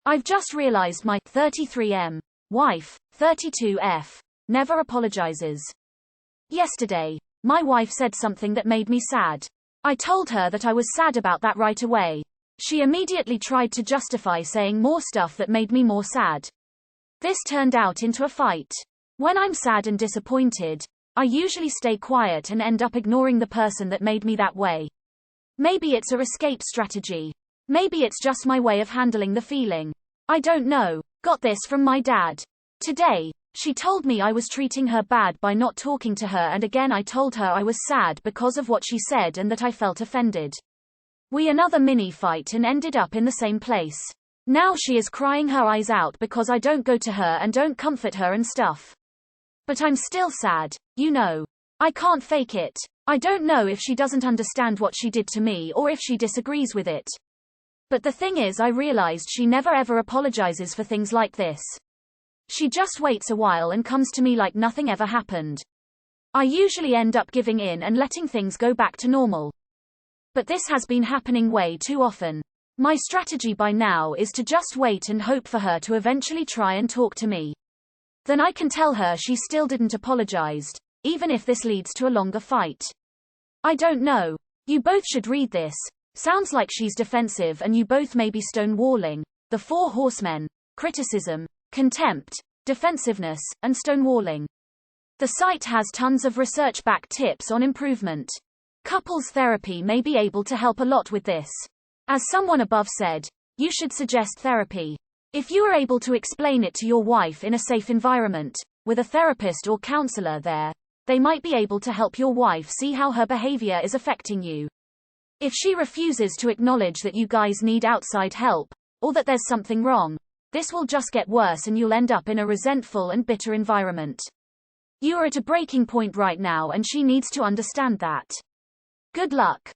I've just realized my 33M wife, 32F, never apologizes. Yesterday, my wife said something that made me sad. I told her that I was sad about that right away. She immediately tried to justify saying more stuff that made me more sad. This turned out into a fight. When I'm sad and disappointed, I usually stay quiet and end up ignoring the person that made me that way. Maybe it's a escape strategy. Maybe it's just my way of handling the feeling. I don't know. Got this from my dad. Today, she told me I was treating her bad by not talking to her, and again I told her I was sad because of what she said and that I felt offended. We another mini fight and ended up in the same place. Now she is crying her eyes out because I don't go to her and don't comfort her and stuff. But I'm still sad, you know. I can't fake it. I don't know if she doesn't understand what she did to me or if she disagrees with it. But the thing is, I realized she never ever apologizes for things like this. She just waits a while and comes to me like nothing ever happened. I usually end up giving in and letting things go back to normal. But this has been happening way too often. My strategy by now is to just wait and hope for her to eventually try and talk to me. Then I can tell her she still didn't apologize, even if this leads to a longer fight. I don't know. You both should read this. Sounds like she's defensive and you both may be stonewalling. The Four Horsemen: criticism, contempt, defensiveness, and stonewalling. The site has tons of research-backed tips on improvement. Couples therapy may be able to help a lot with this. As someone above said, you should suggest therapy. If you are able to explain it to your wife in a safe environment, with a therapist or counselor there, they might be able to help your wife see how her behavior is affecting you. If she refuses to acknowledge that you guys need outside help, or that there's something wrong, this will just get worse and you'll end up in a resentful and bitter environment. You are at a breaking point right now and she needs to understand that. Good luck.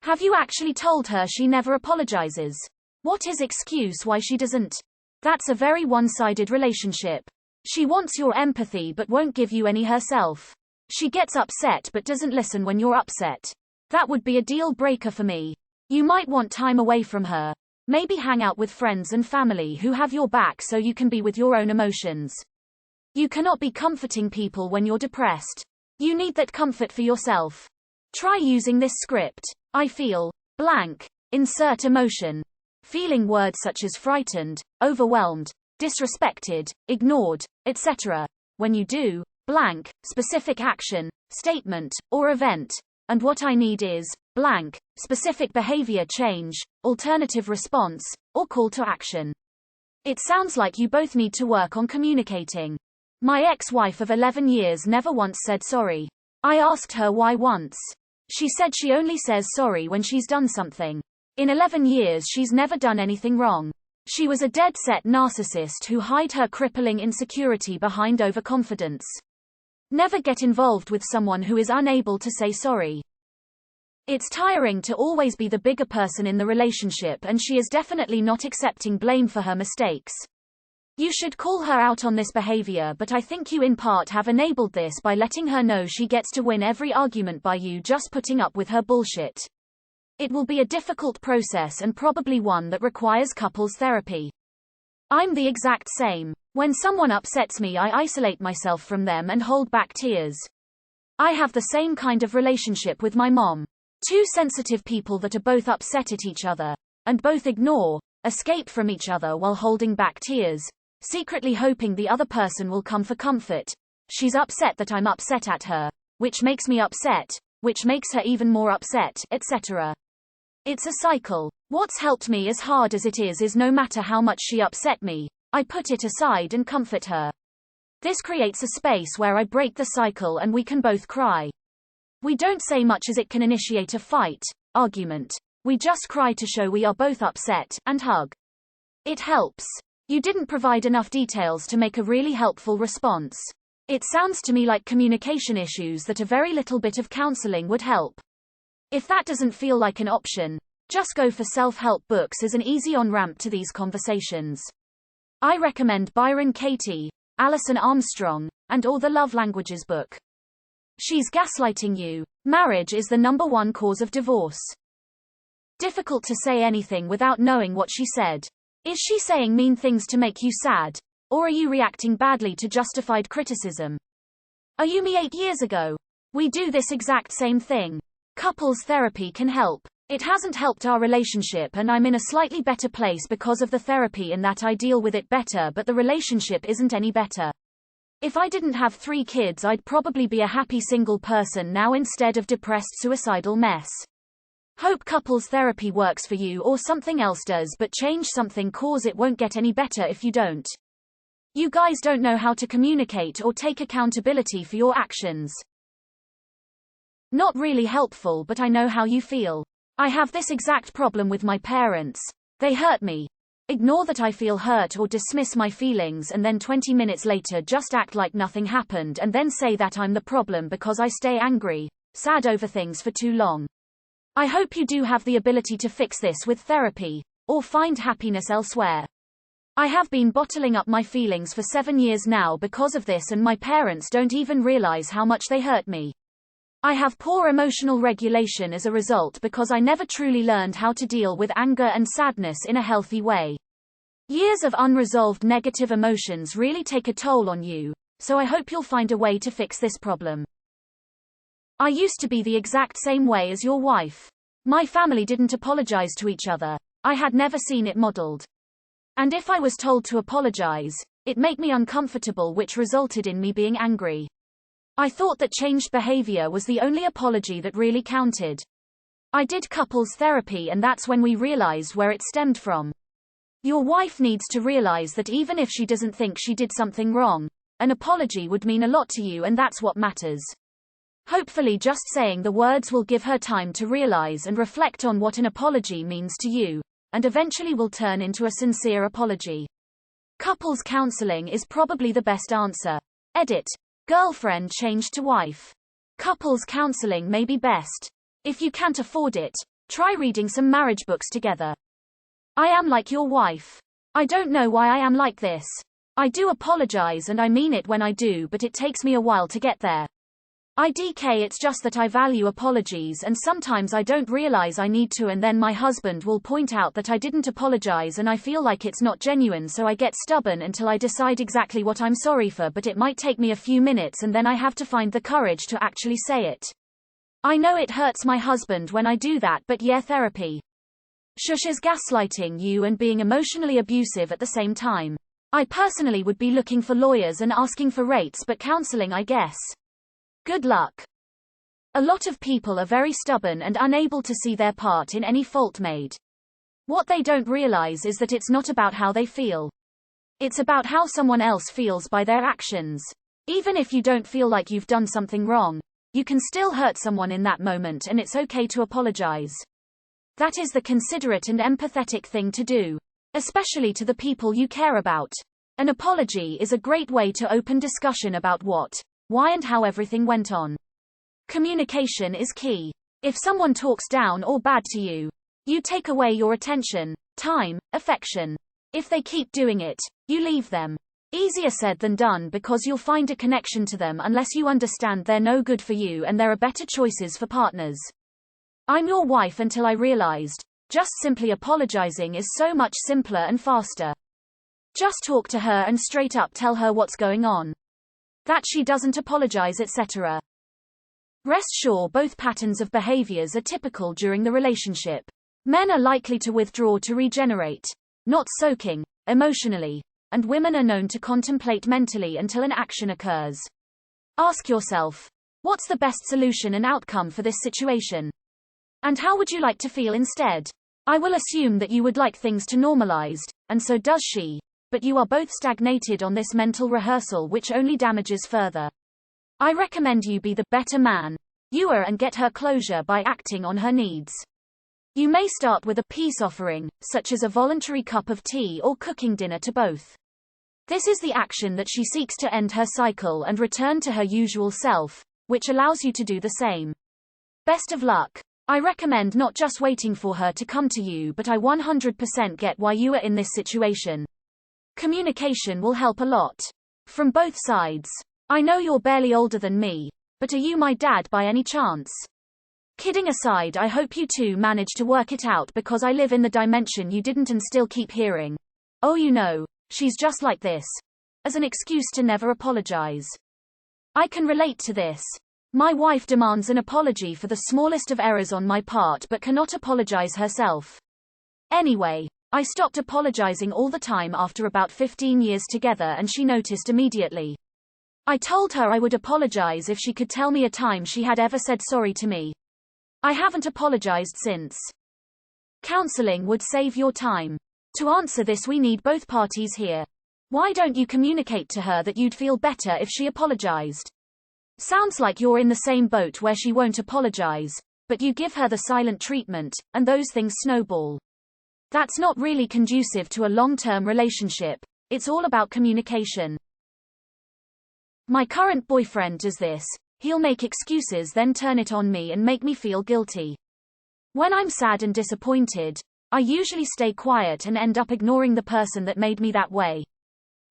Have you actually told her she never apologizes? What is excuse why she doesn't? That's a very one-sided relationship. She wants your empathy but won't give you any herself. She gets upset but doesn't listen when you're upset. That would be a deal breaker for me. You might want time away from her. Maybe hang out with friends and family who have your back so you can be with your own emotions. You cannot be comforting people when you're depressed. You need that comfort for yourself. Try using this script. I feel blank. Insert emotion. Feeling words such as frightened, overwhelmed, disrespected, ignored, etc. When you do blank, specific action, statement, or event. And what I need is blank, specific behavior change, alternative response, or call to action. It sounds like you both need to work on communicating. My ex-wife of 11 years never once said sorry. I asked her why once. She said she only says sorry when she's done something. In 11 years she's never done anything wrong. She was a dead-set narcissist who hid her crippling insecurity behind overconfidence. Never get involved with someone who is unable to say sorry. It's tiring to always be the bigger person in the relationship, and she is definitely not accepting blame for her mistakes. You should call her out on this behavior, but I think you in part have enabled this by letting her know she gets to win every argument by you just putting up with her bullshit. It will be a difficult process and probably one that requires couples therapy. I'm the exact same. When someone upsets me, I isolate myself from them and hold back tears. I have the same kind of relationship with my mom. Two sensitive people that are both upset at each other, and both ignore, escape from each other while holding back tears, secretly hoping the other person will come for comfort. She's upset that I'm upset at her, which makes me upset, which makes her even more upset, etc. It's a cycle. What's helped me, as hard as it is no matter how much she upset me, I put it aside and comfort her. This creates a space where I break the cycle and we can both cry. We don't say much as it can initiate a fight, argument. We just cry to show we are both upset, and hug. It helps. You didn't provide enough details to make a really helpful response. It sounds to me like communication issues that a very little bit of counseling would help. If that doesn't feel like an option, just go for self-help books as an easy on-ramp to these conversations. I recommend Byron Katie, Alison Armstrong, and or the Love Languages book. She's gaslighting you. Marriage is the #1 cause of divorce. Difficult to say anything without knowing what she said. Is she saying mean things to make you sad? Or are you reacting badly to justified criticism? Are you me 8 years ago? We do this exact same thing. Couples therapy can help. It hasn't helped our relationship, and I'm in a slightly better place because of the therapy in that I deal with it better, but the relationship isn't any better. If I didn't have 3 kids, I'd probably be a happy single person now instead of depressed suicidal mess. Hope couples therapy works for you, or something else does, but change something, cause it won't get any better if you don't. You guys don't know how to communicate or take accountability for your actions. Not really helpful, but I know how you feel. I have this exact problem with my parents. They hurt me. Ignore that I feel hurt or dismiss my feelings, and then 20 minutes later just act like nothing happened and then say that I'm the problem because I stay angry, sad over things for too long. I hope you do have the ability to fix this with therapy, or find happiness elsewhere. I have been bottling up my feelings for 7 years now because of this, and my parents don't even realize how much they hurt me. I have poor emotional regulation as a result because I never truly learned how to deal with anger and sadness in a healthy way. Years of unresolved negative emotions really take a toll on you, so I hope you'll find a way to fix this problem. I used to be the exact same way as your wife. My family didn't apologize to each other. I had never seen it modeled. And if I was told to apologize, it made me uncomfortable, which resulted in me being angry. I thought that changed behavior was the only apology that really counted. I did couples therapy, and that's when we realized where it stemmed from. Your wife needs to realize that even if she doesn't think she did something wrong, an apology would mean a lot to you, and that's what matters. Hopefully just saying the words will give her time to realize and reflect on what an apology means to you, and eventually will turn into a sincere apology. Couples counseling is probably the best answer. Edit. Girlfriend changed to wife. Couples counseling may be best. If you can't afford it, try reading some marriage books together. I am like your wife. I don't know why I am like this. I do apologize, and I mean it when I do, but it takes me a while to get there. It's just that I value apologies, and sometimes I don't realize I need to, and then my husband will point out that I didn't apologize and I feel like it's not genuine, so I get stubborn until I decide exactly what I'm sorry for, but it might take me a few minutes and then I have to find the courage to actually say it. I know it hurts my husband when I do that, but yeah, therapy. Shush is gaslighting you and being emotionally abusive at the same time. I personally would be looking for lawyers and asking for rates, but counseling, I guess. Good luck. A lot of people are very stubborn and unable to see their part in any fault made. What they don't realize is that it's not about how they feel. It's about how someone else feels by their actions. Even if you don't feel like you've done something wrong, you can still hurt someone in that moment, and it's okay to apologize. That is the considerate and empathetic thing to do, especially to the people you care about. An apology is a great way to open discussion about what, why, and how everything went on. Communication is key. If someone talks down or bad to you, you take away your attention, time, affection. If they keep doing it, you leave them. Easier said than done, because you'll find a connection to them unless you understand they're no good for you and there are better choices for partners. I'm your wife until I realized, just simply apologizing is so much simpler and faster. Just talk to her and straight up tell her what's going on. That she doesn't apologize, etc. Rest sure both patterns of behaviors are typical during the relationship. Men are likely to withdraw to regenerate, not soaking, emotionally, and women are known to contemplate mentally until an action occurs. Ask yourself, what's the best solution and outcome for this situation? And how would you like to feel instead? I will assume that you would like things to normalized, and so does she. But you are both stagnated on this mental rehearsal, which only damages further. I recommend you be the better man you are and get her closure by acting on her needs. You may start with a peace offering, such as a voluntary cup of tea or cooking dinner to both. This is the action that she seeks to end her cycle and return to her usual self, which allows you to do the same. Best of luck. I recommend not just waiting for her to come to you, but I 100% get why you are in this situation. Communication will help a lot. From both sides. I know you're barely older than me, but are you my dad by any chance? Kidding aside, I hope you two manage to work it out, because I live in the dimension you didn't and still keep hearing, "Oh, she's just like this," as an excuse to never apologize. I can relate to this. My wife demands an apology for the smallest of errors on my part but cannot apologize herself. Anyway, I stopped apologizing all the time after about 15 years together and she noticed immediately. I told her I would apologize if she could tell me a time she had ever said sorry to me. I haven't apologized since. Counseling would save your time. To answer this, we need both parties here. Why don't you communicate to her that you'd feel better if she apologized? Sounds like you're in the same boat where she won't apologize, but you give her the silent treatment, and those things snowball. That's not really conducive to a long-term relationship. It's all about communication. My current boyfriend does this. He'll make excuses, then turn it on me and make me feel guilty. When I'm sad and disappointed, I usually stay quiet and end up ignoring the person that made me that way.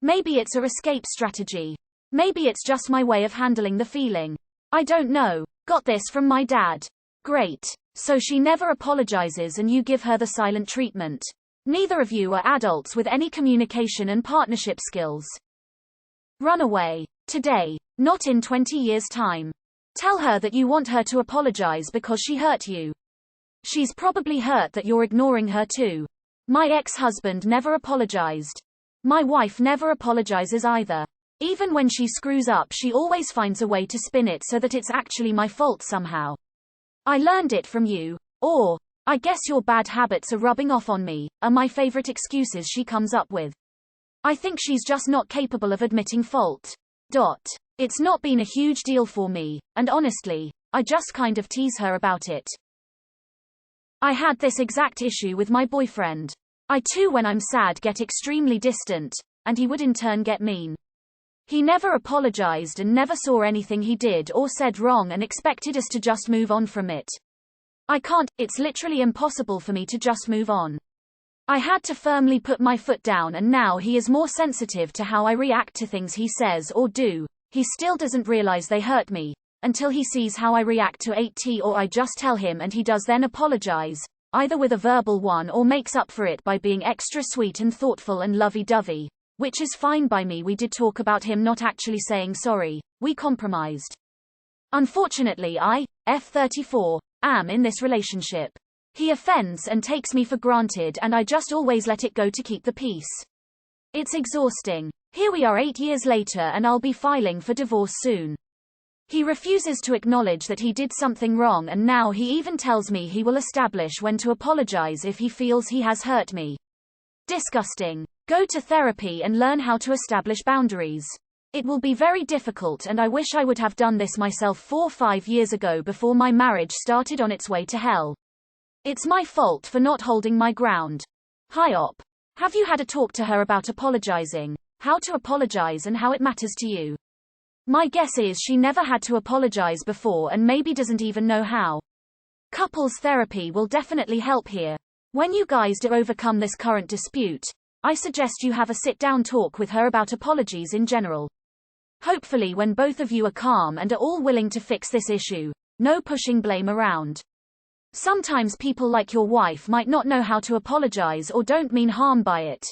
Maybe it's a escape strategy. Maybe it's just my way of handling the feeling. I don't know. Got this from my dad. Great. So she never apologizes and you give her the silent treatment. Neither of you are adults with any communication and partnership skills. Run away. Today. Not in 20 years' time. Tell her that you want her to apologize because she hurt you. She's probably hurt that you're ignoring her too. My ex-husband never apologized. My wife never apologizes either. Even when she screws up, she always finds a way to spin it so that it's actually my fault somehow. I learned it from you. Or, I guess your bad habits are rubbing off on me, are my favorite excuses she comes up with. I think she's just not capable of admitting fault. It's not been a huge deal for me, and honestly, I just kind of tease her about it. I had this exact issue with my boyfriend. I too, when I'm sad, get extremely distant, and he would in turn get mean. He never apologized and never saw anything he did or said wrong and expected us to just move on from it. I can't. It's literally impossible for me to just move on. I had to firmly put my foot down, and now he is more sensitive to how I react to things he says or do. He still doesn't realize they hurt me, until he sees how I react to it, or I just tell him and he does then apologize, either with a verbal one or makes up for it by being extra sweet and thoughtful and lovey-dovey, which is fine by me. We did talk about him not actually saying sorry. We compromised. Unfortunately, I, F34, am in this relationship. He offends and takes me for granted, and I just always let it go to keep the peace. It's exhausting. Here we are 8 years later and I'll be filing for divorce soon. He refuses to acknowledge that he did something wrong, and now he even tells me he will establish when to apologize if he feels he has hurt me. Disgusting. Go to therapy and learn how to establish boundaries. It will be very difficult, and I wish I would have done this myself 4 or 5 years ago before my marriage started on its way to hell. It's my fault for not holding my ground. Hi op. Have you had a talk to her about apologizing, how to apologize and how it matters to you? My guess is she never had to apologize before and maybe doesn't even know how. Couples therapy will definitely help here. When you guys do overcome this current dispute, I suggest you have a sit-down talk with her about apologies in general. Hopefully when both of you are calm and are all willing to fix this issue, no pushing blame around. Sometimes people like your wife might not know how to apologize or don't mean harm by it.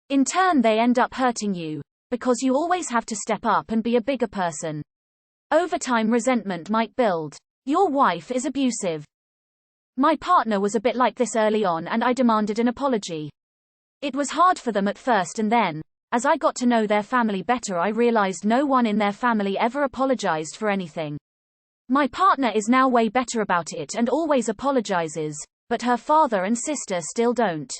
In turn, they end up hurting you, because you always have to step up and be a bigger person. Over time, resentment might build. Your wife is abusive. My partner was a bit like this early on, and I demanded an apology. It was hard for them at first, and then, as I got to know their family better, I realized no one in their family ever apologized for anything. My partner is now way better about it and always apologizes, but her father and sister still don't.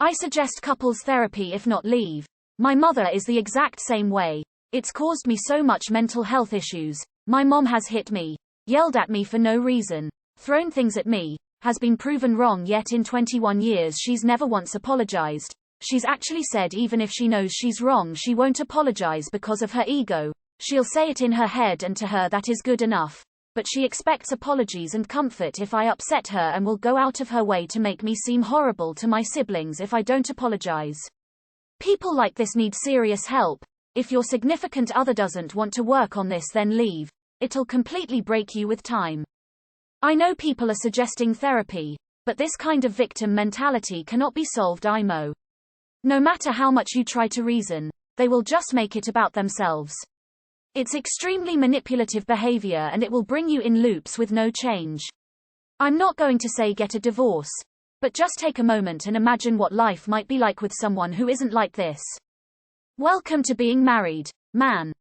I suggest couples therapy, if not leave. My mother is the exact same way. It's caused me so much mental health issues. My mom has hit me, yelled at me for no reason, thrown things at me, has been proven wrong, yet in 21 years she's never once apologized. She's actually said even if she knows she's wrong, she won't apologize because of her ego. She'll say it in her head, and to her that is good enough. But she expects apologies and comfort if I upset her, and will go out of her way to make me seem horrible to my siblings if I don't apologize. People like this need serious help. If your significant other doesn't want to work on this, then leave. It'll completely break you with time. I know people are suggesting therapy, but this kind of victim mentality cannot be solved. IMO. No matter how much you try to reason, they will just make it about themselves. It's extremely manipulative behavior and it will bring you in loops with no change. I'm not going to say get a divorce, but just take a moment and imagine what life might be like with someone who isn't like this. Welcome to being married, man.